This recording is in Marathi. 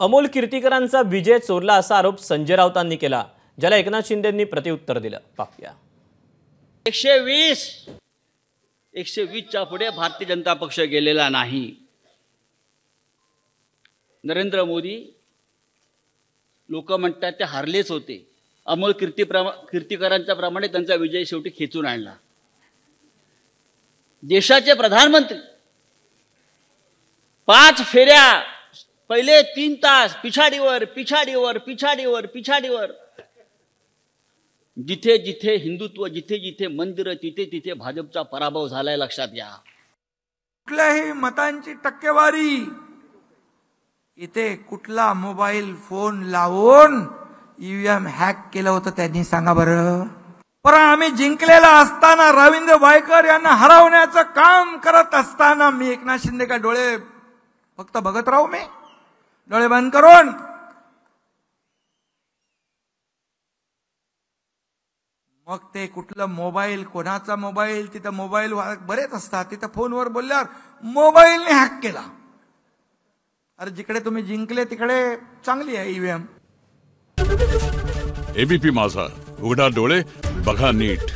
अमोल कीर्तीकरांचा विजय चोरला असा आरोप संजय राऊतांनी केला, ज्याला एकनाथ शिंदेंनी प्रत्युत्तर दिलं. पाहूया. 120च्या पुढे भारतीय जनता पक्ष गेलेला नाही. नरेंद्र मोदी लोक म्हणतात ते हारलेच होते. अमोल कीर्तीकरांच्या प्रमाणे त्यांचा विजय शेवटी खेचून आणला. देशाचे प्रधानमंत्री 5 फेऱ्या, पहिले 3 तास पिछाडीवर पिछाडीवर पिछाडीवर पिछाडीवर, जिथे जिथे हिंदुत्व, जिथे जिथे मंदिर, तिथे तिथे भाजपचा पराभव झालाय. लक्षात घ्या. कुठल्याही मतांची टक्केवारी इथे कुठला मोबाईल फोन लावून ईव्हीएम हॅक केलं होतं त्यांनी सांगा बरं. पण आम्ही जिंकलेला असताना रवींद्र वायकर यांना हरवण्याचं काम करत असताना मी एकनाथ शिंदे का डोळे फक्त बघत राहू, मी डोळे बंद करून. मग ते कुठलं मोबाईल, कोणाचा मोबाईल, तिथं मोबाईल बरेच असतात, तिथं फोनवर बोलल्यावर मोबाईलने हॅक केला. अरे जिकडे तुम्ही जिंकले तिकडे चांगली आहे ईव्हीएम. एबीपी माझा, उघडा डोळे बघा नीट.